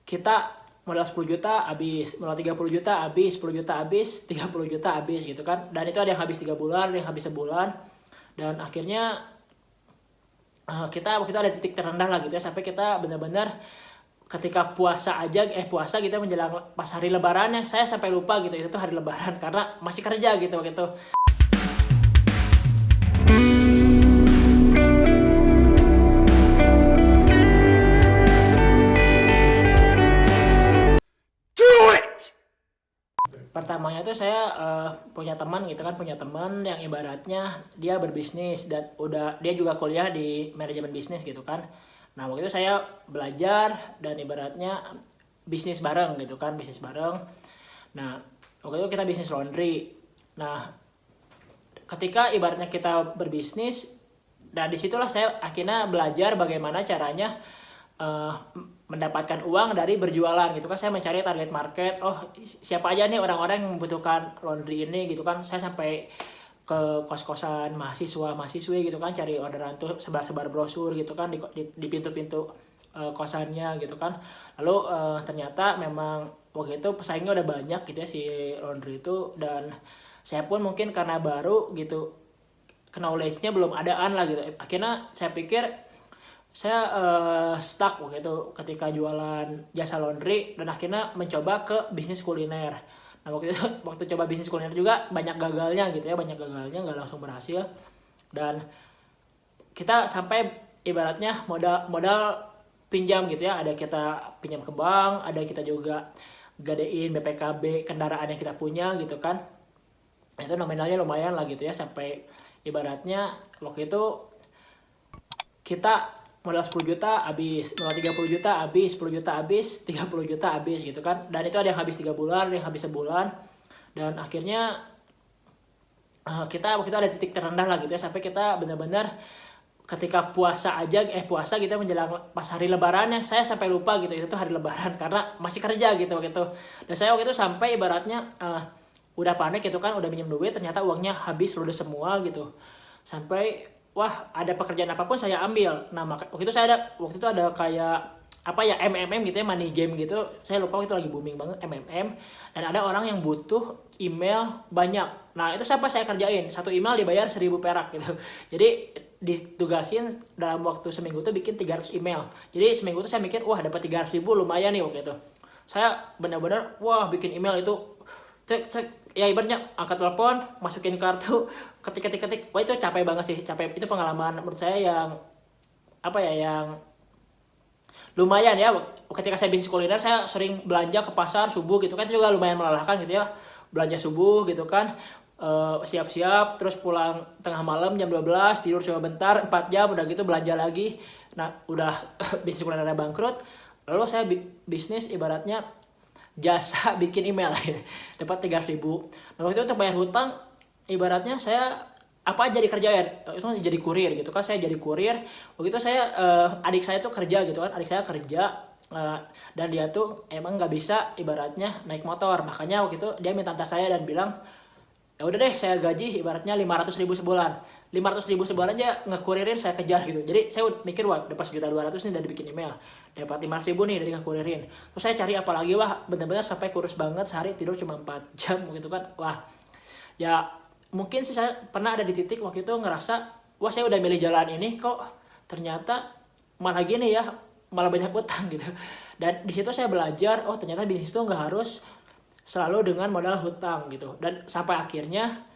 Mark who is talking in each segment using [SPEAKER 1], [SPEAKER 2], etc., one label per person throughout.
[SPEAKER 1] kita modal 10 juta habis, modal 30 juta habis, 10 juta habis, 30 juta habis gitu kan. Dan itu ada yang habis 3 bulan, ada yang habis sebulan. Dan akhirnya kita waktu itu ada titik terendah lah gitu ya, sampai kita benar-benar ketika puasa kita menjelang pas hari lebarannya, saya sampai lupa gitu itu tuh hari lebaran karena masih kerja gitu waktu itu. Pertamanya tuh saya punya teman gitu kan, punya teman yang ibaratnya dia berbisnis dan dia juga kuliah di manajemen bisnis gitu kan. Nah waktu itu saya belajar dan ibaratnya bisnis bareng gitu kan, bisnis bareng. Nah waktu itu kita bisnis laundry. Nah ketika ibaratnya kita berbisnis, dan disitulah saya akhirnya belajar bagaimana caranya uh, mendapatkan uang dari berjualan gitu kan. Saya mencari target market, oh siapa aja nih orang-orang yang membutuhkan laundry ini gitu kan. Saya sampai ke kos-kosan mahasiswa-mahasiswi gitu kan, cari orderan tuh, sebar-sebar brosur gitu kan di pintu-pintu kosannya gitu kan. Lalu ternyata memang waktu itu pesaingnya udah banyak gitu ya si laundry itu, dan saya pun mungkin karena baru gitu, knowledge-nya belum adaan lah gitu. Akhirnya saya pikir saya stuck waktu itu ketika jualan jasa laundry, dan akhirnya mencoba ke bisnis kuliner. Nah waktu itu waktu coba bisnis kuliner juga banyak gagalnya gitu ya, banyak gagalnya, nggak langsung berhasil. Dan kita sampai ibaratnya modal modal pinjam gitu ya, ada kita pinjam ke bank, ada kita juga gadein BPKB kendaraan yang kita punya gitu kan. Itu nominalnya lumayan lah gitu ya, sampai ibaratnya waktu itu kita modal 10 juta habis, modal 30 juta habis, 10 juta habis, 30 juta habis gitu kan. Dan itu ada yang habis 3 bulan, ada yang habis sebulan. Dan akhirnya kita waktu itu ada titik terendah lah gitu ya, sampai kita benar-benar ketika puasa kita menjelang pas hari lebarannya, saya sampai lupa gitu itu tuh hari lebaran karena masih kerja gitu waktu itu. Dan saya waktu itu sampai ibaratnya udah panik gitu kan, udah minjem duit, ternyata uangnya habis ludes semua gitu. Sampai wah, ada pekerjaan apapun saya ambil. Nah waktu itu ada kayak apa ya, MMM gitu ya, money game gitu. Saya lupa waktu itu lagi booming banget MMM, dan ada orang yang butuh email banyak. Nah itu siapa saya kerjain, satu email dibayar 1.000 perak gitu. Jadi ditugasin dalam waktu seminggu tuh bikin 300 email. Jadi seminggu tuh saya mikir, wah dapat 300.000 lumayan nih waktu itu. Saya benar-benar wah bikin email itu cek ya, ibaratnya angkat telepon, masukin kartu, ketik, wah itu capek banget sih, capek. Itu pengalaman menurut saya yang apa ya, yang lumayan ya. Ketika saya bisnis kuliner, saya sering belanja ke pasar subuh gitu kan, itu juga lumayan melelahkan gitu ya, belanja subuh gitu kan. Siap-siap terus pulang tengah malam jam 12, tidur coba bentar 4 jam, udah gitu belanja lagi. Nah udah bisnis kuliner bangkrut, lalu saya bisnis ibaratnya jasa bikin email dapat 300.000. Nah waktu itu untuk bayar hutang, ibaratnya saya apa aja dikerjain itu, jadi kurir gitu kan. Saya jadi kurir waktu itu. Saya adik saya tuh kerja gitu kan, adik saya kerja dan dia tuh emang nggak bisa ibaratnya naik motor, makanya waktu itu dia minta antar saya dan bilang, ya udah deh saya gaji ibaratnya 500.000 sebulan. 500.000 sebulan aja ngekuririn saya kejar gitu. Jadi saya mikir, wah dapat 1.200.000 nih dari bikin email, dapat 500.000 nih dari ngekuririn. Terus saya cari apa lagi, wah bener-bener sampai kurus banget, sehari tidur cuma 4 jam gitu kan. Wah ya mungkin sih saya pernah ada di titik waktu itu ngerasa, wah saya udah milih jalan ini kok ternyata malah gini ya, malah banyak utang gitu. Dan di situ saya belajar, oh ternyata bisnis itu nggak harus selalu dengan modal hutang gitu. Dan sampai akhirnya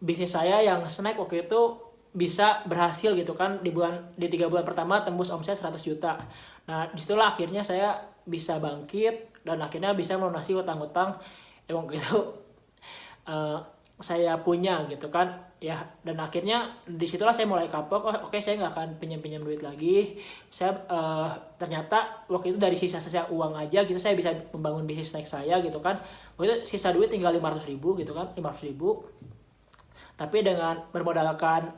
[SPEAKER 1] bisnis saya yang snack waktu itu bisa berhasil gitu kan, di 3 bulan pertama tembus omset 100 juta. Nah disitulah akhirnya saya bisa bangkit dan akhirnya bisa melunasi hutang-hutang yang waktu itu saya punya gitu kan ya. Dan akhirnya disitulah saya mulai kapok, oh oke, saya nggak akan pinjam duit lagi. Saya ternyata waktu itu dari sisa-sisa uang aja gitu saya bisa membangun bisnis snack saya gitu kan. Waktu itu sisa duit tinggal 500.000 gitu kan, 500.000. Tapi dengan bermodalkan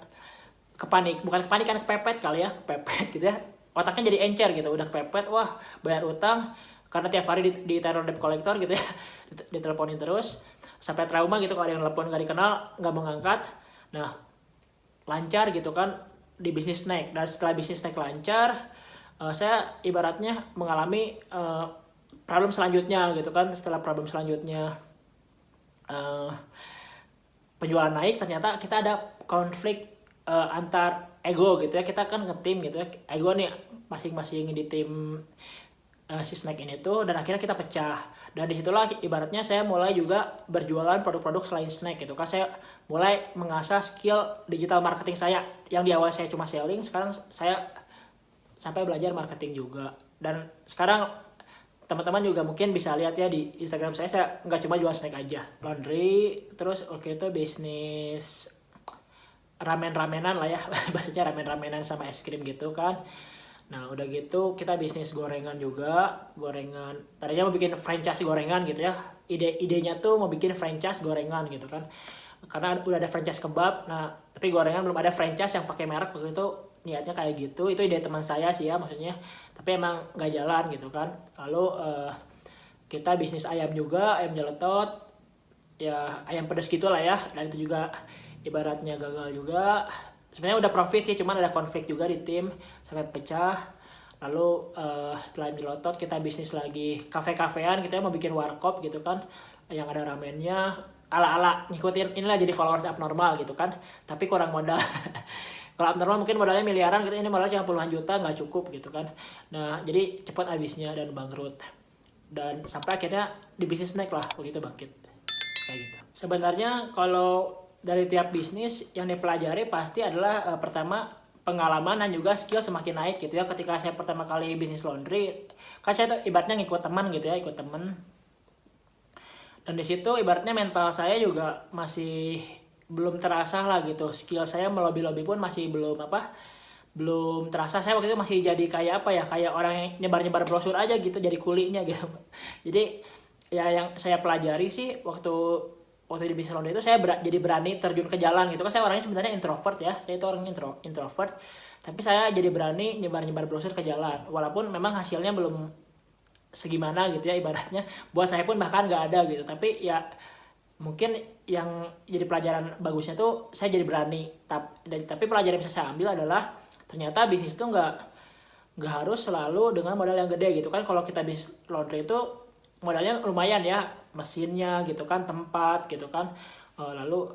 [SPEAKER 1] bukan kepanikan, kepepet kali ya, kepepet gitu ya, otaknya jadi encer gitu, udah kepepet, wah bayar utang karena tiap hari diteror debt collector gitu ya, diteleponin terus sampai trauma gitu, kalau ada yang telepon nggak dikenal nggak mau ngangkat. Nah lancar gitu kan di bisnis snack, dan setelah bisnis snack lancar saya ibaratnya mengalami problem selanjutnya gitu kan, setelah problem selanjutnya eh, penjualan naik, ternyata kita ada konflik antar ego gitu ya. Kita kan nge-team gitu ya, ego nih masing-masing di tim si snack ini tuh, dan akhirnya kita pecah. Dan disitulah ibaratnya saya mulai juga berjualan produk-produk selain snack gitu kan. Saya mulai mengasah skill digital marketing saya, yang di awal saya cuma selling, sekarang saya sampai belajar marketing juga. Dan sekarang teman-teman juga mungkin bisa lihat ya di Instagram saya nggak cuma jual snack aja, laundry, terus oke itu bisnis ramen-ramenan lah ya bahasanya ramen-ramenan sama es krim gitu kan. Nah udah gitu kita bisnis gorengan juga, gorengan tadinya mau bikin franchise gorengan gitu ya, idenya tuh mau bikin franchise gorengan gitu kan, karena udah ada franchise kebab. Nah tapi gorengan belum ada franchise yang pakai merek, waktu itu niatnya kayak gitu, itu ide teman saya sih ya maksudnya, tapi emang nggak jalan gitu kan. Lalu kita bisnis ayam juga, ayam jeletot ya, ayam pedas gitu lah ya, dan itu juga ibaratnya gagal juga. Sebenarnya udah profit sih, cuman ada konflik juga di tim sampai pecah. Lalu setelah jeletot kita bisnis lagi kafe-kafean gitu ya, mau bikin warkop gitu kan, yang ada ramennya ala-ala ngikutin inilah, jadi followers abnormal gitu kan, tapi kurang modal. Kalau abnormal mungkin modalnya miliaran gitu, ini modalnya cuma puluhan juta, nggak cukup gitu kan. Nah jadi cepat habisnya dan bangkrut, dan sampai akhirnya di bisnis snack lah begitu bangkit kayak gitu. Sebenarnya kalau dari tiap bisnis yang dipelajari pasti adalah pertama pengalaman dan juga skill semakin naik gitu ya. Ketika saya pertama kali bisnis laundry kan saya tuh ibaratnya ngikut teman gitu ya, ikut teman, dan di situ ibaratnya mental saya juga masih belum terasa lah gitu, skill saya melobi-lobi pun masih belum terasa. Saya waktu itu masih jadi kayak apa ya, kayak orang yang nyebar-nyebar brosur aja gitu, jadi kulinya gitu. Jadi ya yang saya pelajari sih waktu di bisnis laundry itu saya jadi berani terjun ke jalan gitu kan. Saya orangnya sebenarnya introvert ya, saya itu orangnya introvert, tapi saya jadi berani nyebar-nyebar brosur ke jalan, walaupun memang hasilnya belum segimana gitu ya, ibaratnya buat saya pun bahkan nggak ada gitu. Tapi ya mungkin yang jadi pelajaran bagusnya tuh saya jadi berani. Tapi pelajaran yang bisa saya ambil adalah ternyata bisnis tuh nggak harus selalu dengan modal yang gede gitu kan. Kalau kita bisnis laundry itu modalnya lumayan ya, mesinnya gitu kan, tempat gitu kan. Lalu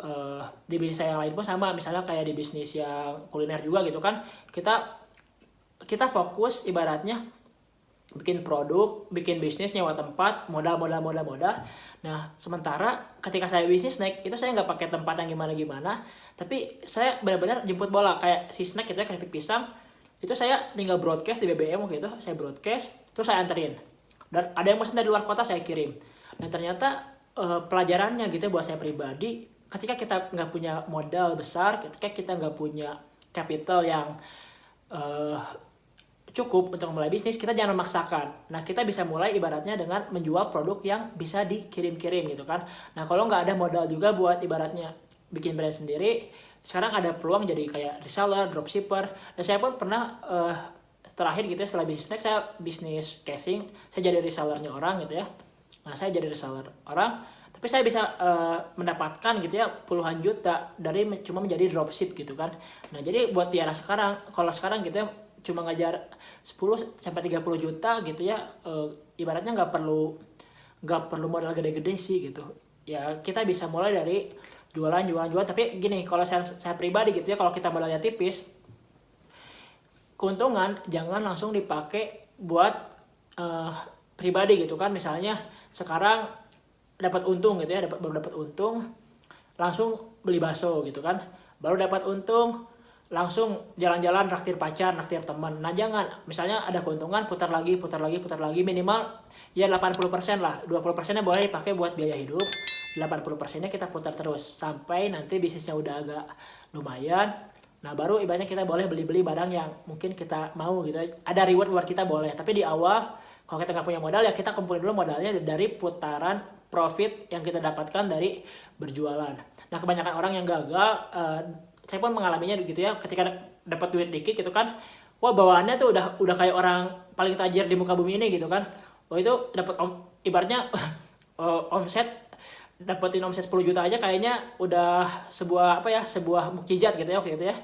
[SPEAKER 1] di bisnis saya yang lain pun sama, misalnya kayak di bisnis yang kuliner juga gitu kan, kita fokus ibaratnya bikin produk, bikin bisnis, nyewa tempat, modal. Nah sementara ketika saya bisnis snack itu saya nggak pakai tempat yang gimana, tapi saya benar-benar jemput bola. Kayak si snack itu ya, keripik pisang itu saya tinggal broadcast di BBM gitu, saya broadcast terus saya anterin, dan ada yang pesan dari luar kota saya kirim. Dan ternyata pelajarannya gitu buat saya pribadi, ketika kita nggak punya modal besar, ketika kita nggak punya capital yang cukup untuk mulai bisnis, kita jangan memaksakan. Nah kita bisa mulai ibaratnya dengan menjual produk yang bisa dikirim-kirim gitu kan. Nah kalau nggak ada modal juga buat ibaratnya bikin brand sendiri, sekarang ada peluang jadi kayak reseller, dropshipper. Dan saya pun pernah terakhir gitu ya, setelah bisnis snack saya bisnis casing, saya jadi resellernya orang gitu ya. Nah saya jadi reseller orang, tapi saya bisa mendapatkan gitu ya puluhan juta dari cuma menjadi dropship gitu kan. Nah jadi buat Tiara sekarang, kalau sekarang gitu ya cuma ngajar 10 sampai 30 juta gitu ya, ibaratnya nggak perlu modal gede-gede sih gitu ya. Kita bisa mulai dari jualan. Tapi gini, kalau saya pribadi gitu ya, kalau kita modalnya tipis, keuntungan jangan langsung dipakai buat pribadi gitu kan. Misalnya sekarang dapat untung gitu ya, baru dapat untung langsung beli bakso gitu kan, baru dapat untung langsung jalan-jalan, traktir pacar, traktir teman. Nah jangan, misalnya ada keuntungan putar lagi minimal ya 80% lah. 20%-nya boleh dipakai buat biaya hidup, 80%-nya kita putar terus sampai nanti bisnisnya udah agak lumayan. Nah baru ibaratnya kita boleh beli barang yang mungkin kita mau gitu, ada reward buat kita boleh. Tapi di awal kalau kita nggak punya modal ya kita kumpulin dulu modalnya dari putaran profit yang kita dapatkan dari berjualan. Nah kebanyakan orang yang gagal, saya pun mengalaminya gitu ya, ketika dapat duit dikit gitu kan, wah bawaannya tuh udah kayak orang paling tajir di muka bumi ini gitu kan. Wah itu dapat ibaratnya omset, dapetin omset 10 juta aja kayaknya udah sebuah mukjizat gitu ya waktu itu ya.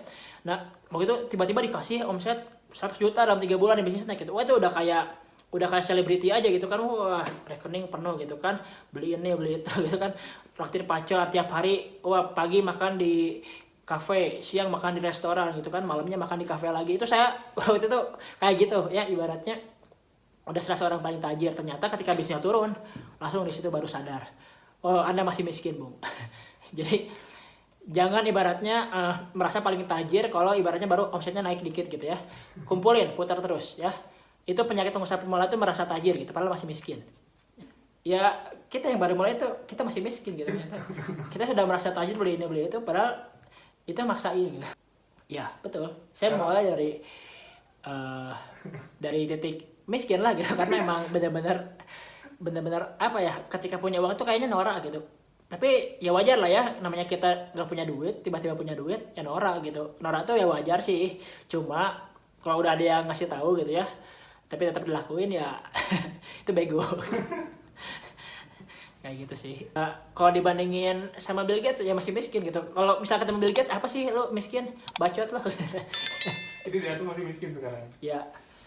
[SPEAKER 1] Nah waktu itu tiba-tiba dikasih omset 100 juta dalam 3 bulan di bisnis snack gitu. Wah itu udah kayak udah kayak selebriti aja gitu kan, wah rekening penuh gitu kan, beli ini beli itu gitu kan, traktir pacar tiap hari, wah pagi makan di kafe, siang makan di restoran gitu kan, malamnya makan di kafe lagi. Itu saya waktu itu kayak gitu ya, ibaratnya udah serasa orang paling tajir. Ternyata ketika bisnisnya turun, langsung di situ baru sadar, oh Anda masih miskin Bung. Jadi jangan ibaratnya merasa paling tajir kalau ibaratnya baru omsetnya naik dikit gitu ya. Kumpulin, putar terus ya. Itu penyakit pengusaha pemula itu merasa tajir gitu, padahal masih miskin. Ya kita yang baru mulai itu kita masih miskin gitu ternyata. Kita sudah merasa tajir beli ini beli itu, padahal itu maksain gitu. Ya betul, saya mulai dari titik miskin lah gitu, karena emang benar-benar apa ya, ketika punya uang tuh kayaknya norak gitu. Tapi ya wajar lah ya, namanya kita nggak punya duit tiba-tiba punya duit ya norak gitu. Norak tuh ya wajar sih, cuma kalau udah ada yang ngasih tahu gitu ya tapi tetap dilakuin ya itu bego. Kayak gitu sih. Kalau dibandingin sama Bill Gates ya masih miskin gitu. Kalau misalnya ketemu Bill Gates, apa sih lu miskin? Bacot lo.
[SPEAKER 2] Itu dia tuh masih miskin sekarang.
[SPEAKER 1] Ya